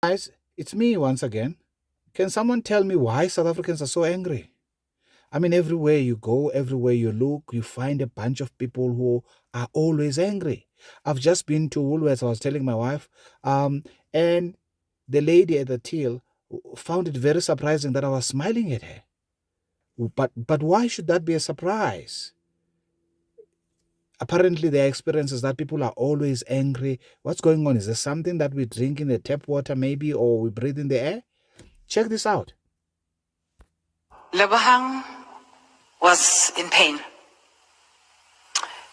Guys, it's me once again. Can someone tell me why South Africans are so angry? I mean, everywhere you go, everywhere you look, you find a bunch of people who are always angry. I've just been to Woolworths, I was telling my wife, and the lady at the till found it very surprising that I was smiling at her. But why should that be a surprise? Apparently, their experience is that people are always angry. What's going on? Is there something that we drink in the tap water, maybe, or we breathe in the air? Check this out. Lebohang was in pain.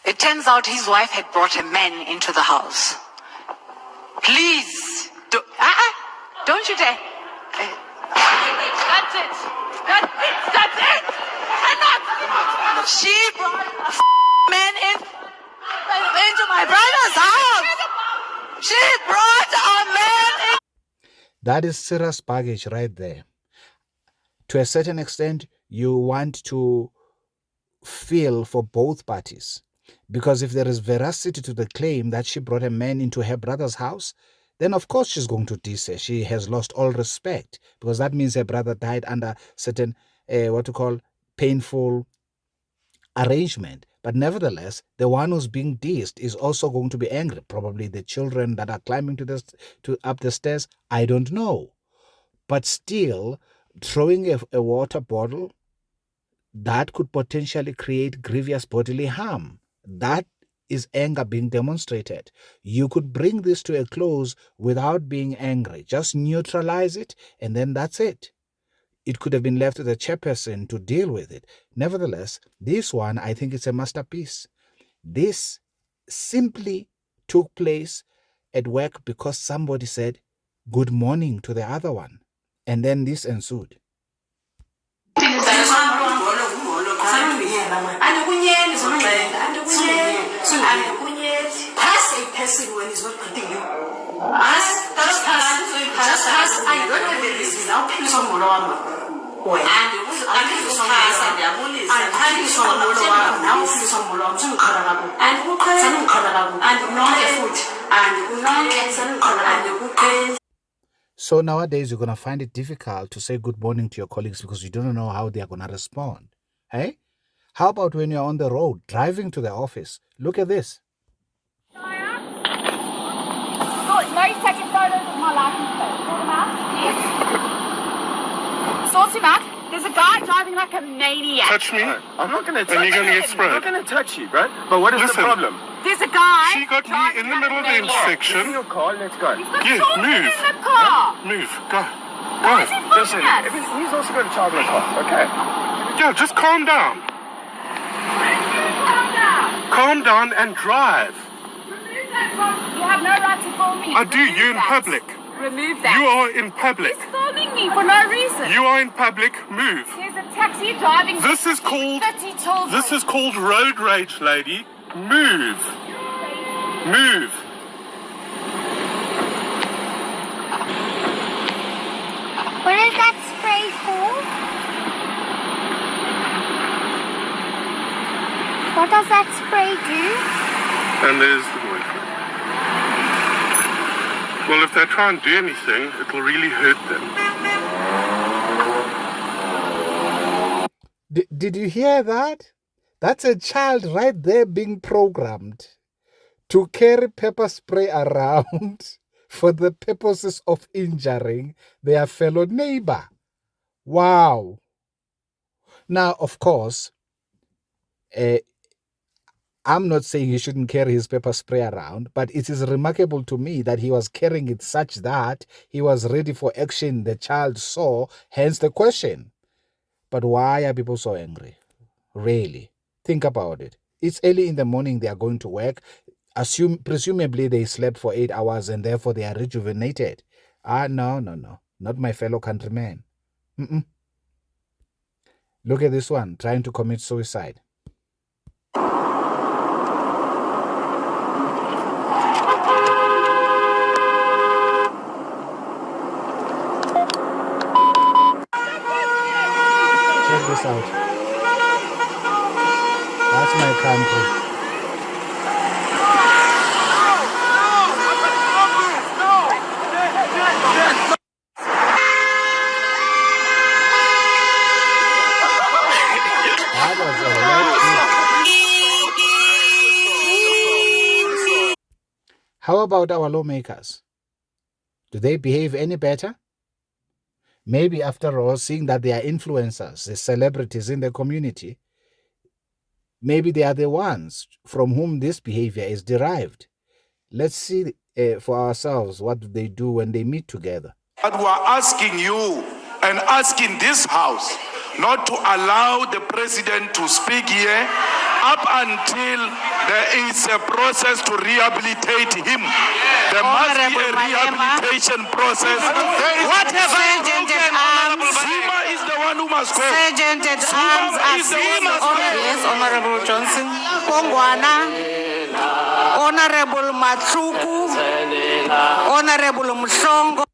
It turns out his wife had brought a man into the house. Please, don't you dare. That's it. That's it. Cannot. She brought a man into my brother's house. She brought a man in. That is serious baggage right there. To a certain extent, you want to feel for both parties. Because if there is veracity to the claim that she brought a man into her brother's house, then of course she's going to diss her. She has lost all respect, because that means her brother died under certain, painful arrangement. But nevertheless, the one who's being dissed is also going to be angry. Probably the children that are climbing up the stairs, I don't know. But still, throwing a water bottle, that could potentially create grievous bodily harm. That is anger being demonstrated. You could bring this to a close without being angry. Just neutralize it, and then that's it. It could have been left to the chairperson to deal with it. Nevertheless, this one, I think it's a masterpiece. This simply took place at work because somebody said good morning to the other one. And then this ensued. Person when he's not greeting you. Pass. I don't have a reason. I'll pay some more. So nowadays you're going to find it difficult to say good morning to your colleagues because you don't know how they are going to respond. Hey? How about when you're on the road driving to the office? Look at this. No, he's taking photos of my license plate. Sort him out? Yes. Sort him out. There's a guy driving like a maniac. Touch me? I'm not going to touch you. And you're going to get sprayed. I'm not going to touch you, right? But what is the problem? There's a guy. She got me in the middle of the intersection. In your car, let's go. He's got Yeah, children move. in the car. Move. Go. Why is he Listen, following us? he's also got a child in the car, okay? Yeah, just calm down. Calm down and drive. You have no right to film me. I do. Remove You're in that. public. Remove that. You are in public. He's filming me for no reason. You are in public. Move. There's a taxi driving. This is called 30 children. This is called road rage, lady. Move. Move. What is that spray for? What does that spray do? And there's the boyfriend. Well, if they try and do anything, it'll really hurt them. Did you hear that? That's a child right there being programmed to carry pepper spray around for the purposes of injuring their fellow neighbor. Wow. Now, of course, I'm not saying he shouldn't carry his pepper spray around, but it is remarkable to me that he was carrying it such that he was ready for action the child saw, hence the question. But why are people so angry? Really? Think about it. It's early in the morning, they are going to work. Presumably they slept for 8 hours and therefore they are rejuvenated. No. Not my fellow countrymen. Look at this one, trying to commit suicide. Check this out. That's my country. That was a left hook. How about our lawmakers? Do they behave any better? Maybe, after all, seeing that they are influencers, the celebrities in the community, maybe they are the ones from whom this behavior is derived. Let's see for ourselves what they do when they meet together. But we are asking you and asking this House not to allow the President to speak here up until there is a process to rehabilitate him. There must be a rehabilitation process. Whatever Zuma is the one who must go. Sergeant at Arms Yes, Honorable Johnson. Kongwana. Honorable Matsuku. Honorable Mshongo.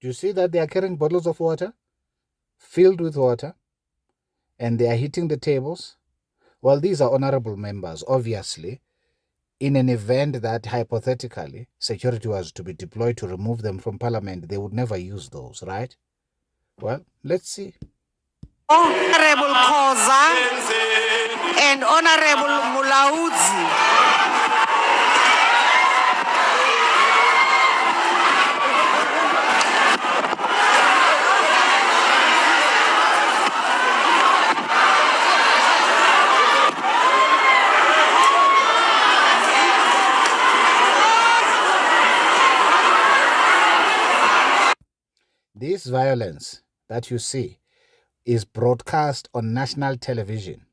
Do you see that they are carrying bottles of water filled with water and they are hitting the tables? Well, these are honorable members, obviously. In an event that hypothetically security was to be deployed to remove them from parliament, they would never use those, right? Well, let's see. Honorable Koza and Honorable Mulaudzi. This violence that you see is broadcast on national television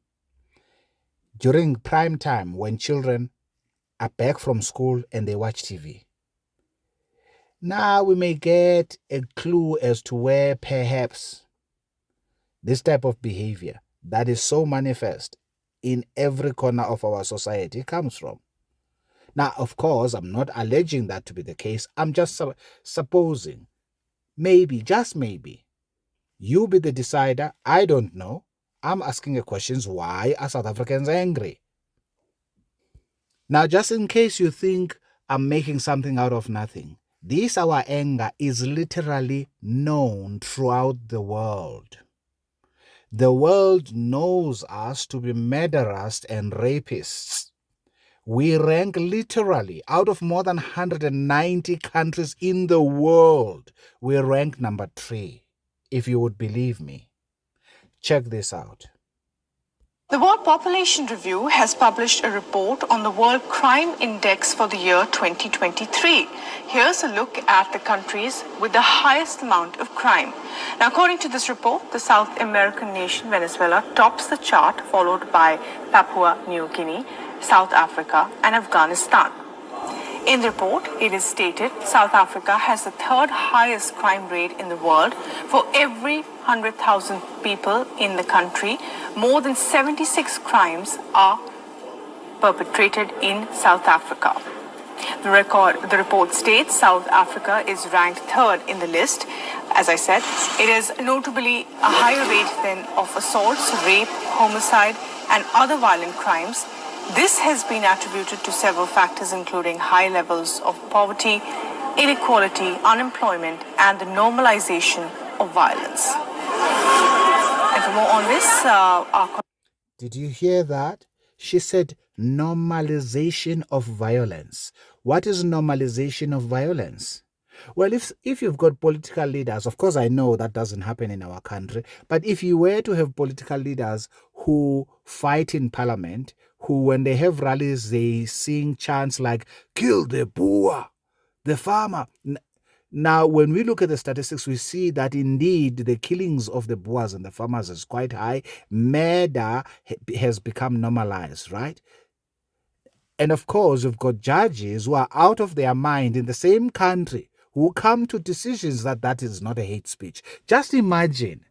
during prime time when children are back from school and they watch TV. Now we may get a clue as to where perhaps this type of behavior that is so manifest in every corner of our society comes from. Now, of course, I'm not alleging that to be the case. I'm just supposing. Maybe, just maybe. You be the decider. I don't know. I'm asking the questions. Why are South Africans angry? Now, just in case you think I'm making something out of nothing, this our anger is literally known throughout the world. The world knows us to be murderers and rapists. We rank literally out of more than 190 countries in the world. We rank number 3, if you would believe me. Check this out. The World Population Review has published a report on the World Crime Index for the year 2023. Here's a look at the countries with the highest amount of crime. Now, according to this report, the South American nation Venezuela tops the chart, followed by Papua New Guinea, South Africa, and Afghanistan. In the report, it is stated South Africa has the 3rd highest crime rate in the world. For every 100,000 people in the country, more than 76 crimes are perpetrated in South Africa. The report states South Africa is ranked 3rd in the list. As I said, it is notably a higher rate than of assaults, rape, homicide, and other violent crimes. This has been attributed to several factors, including high levels of poverty, inequality, unemployment, and the normalization of violence. And for more on this, Did you hear that? She said normalization of violence. What is normalization of violence? Well, if you've got political leaders, of course I know that doesn't happen in our country, but if you were to have political leaders who fight in parliament, who when they have rallies, they sing chants like, kill the Boer, the farmer. Now, when we look at the statistics, we see that indeed the killings of the Boers and the farmers is quite high. Murder has become normalized, right? And of course, you've got judges who are out of their mind in the same country who come to decisions that that is not a hate speech. Just imagine,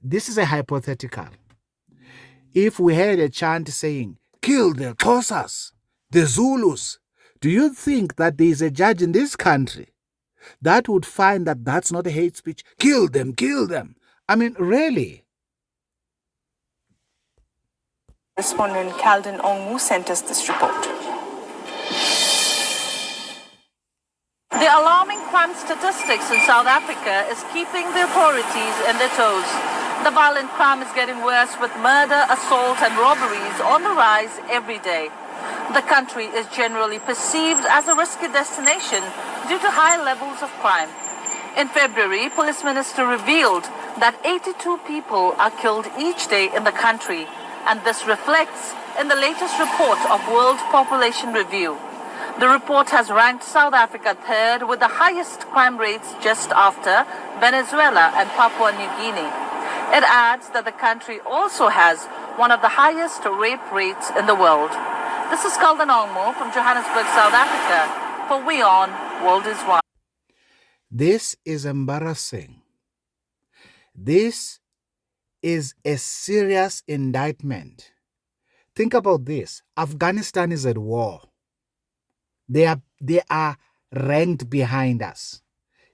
this is a hypothetical. If we had a chant saying, kill the Xhosas, the Zulus, do you think that there is a judge in this country that would find that that's not a hate speech? Kill them, kill them. I mean, really? Correspondent Calden Ongu sent us this report. The alarming crime statistics in South Africa is keeping the authorities in their toes. The violent crime is getting worse with murder, assault and robberies on the rise every day. The country is generally perceived as a risky destination due to high levels of crime. In February, Police Minister revealed that 82 people are killed each day in the country, and this reflects in the latest report of World Population Review. The report has ranked South Africa third with the highest crime rates just after Venezuela and Papua New Guinea. It adds that the country also has one of the highest rape rates in the world. This is Kaldan Olmo from Johannesburg, South Africa. For We On, World is One. This is embarrassing. This is a serious indictment. Think about this. Afghanistan is at war. They are ranked behind us.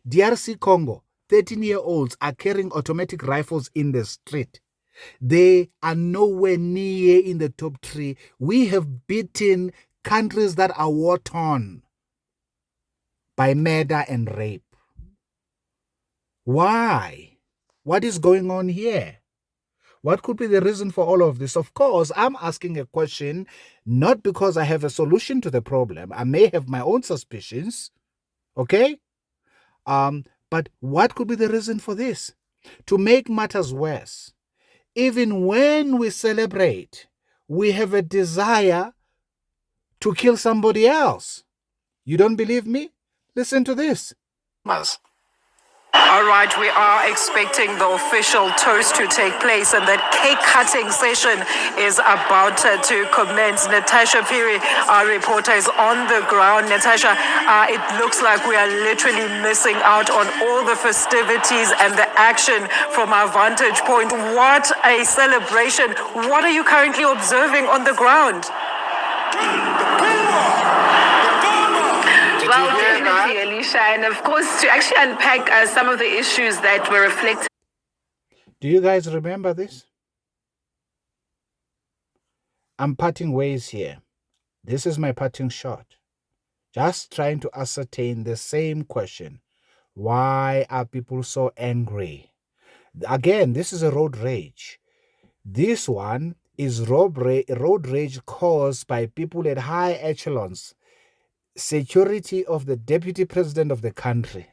DRC Congo, 13-year-olds are carrying automatic rifles in the street. They are nowhere near in the top 3. We have beaten countries that are war-torn by murder and rape. Why? What is going on here? What could be the reason for all of this? Of course, I'm asking a question not because I have a solution to the problem. I may have my own suspicions, okay? But what could be the reason for this? To make matters worse, even when we celebrate, we have a desire to kill somebody else. You don't believe me? Listen to this. All right, we are expecting the official toast to take place, and that cake-cutting session is about to commence. Natasha Piri, our reporter, is on the ground. Natasha, it looks like we are literally missing out on all the festivities and the action from our vantage point. What a celebration. What are you currently observing on the ground? Well, definitely, Alicia, and of course, to actually unpack some of the issues that were reflected. Do you guys remember this? I'm parting ways here. This is my parting shot. Just trying to ascertain the same question. Why are people so angry? Again, this is a road rage. This one is road rage caused by people at high echelons. Security of the deputy president of the country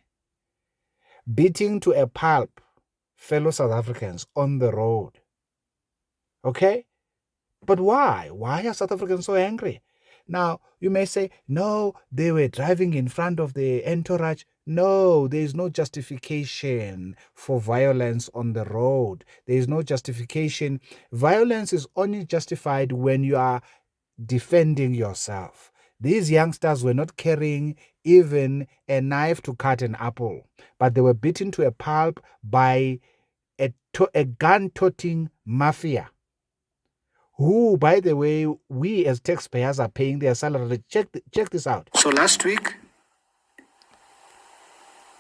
beating to a pulp fellow South Africans on the road. Okay? But why? Why are South Africans so angry? Now, you may say, no, they were driving in front of the entourage. No, there is no justification for violence on the road. There is no justification. Violence is only justified when you are defending yourself. These youngsters were not carrying even a knife to cut an apple, but they were beaten to a pulp by a gun-toting mafia, who, by the way, we as taxpayers are paying their salary. Check this out. So last week,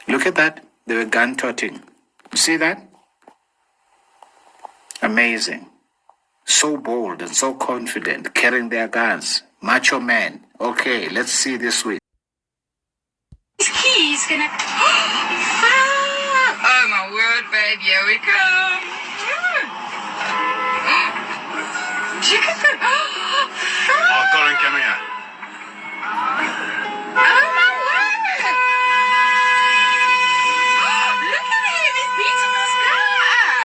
look at that. They were gun-toting. You see that? Amazing. So bold and so confident, carrying their guns. Macho man. Okay, let's see this week. He's gonna. Oh my word, babe, here we come. Oh, Colin, come here.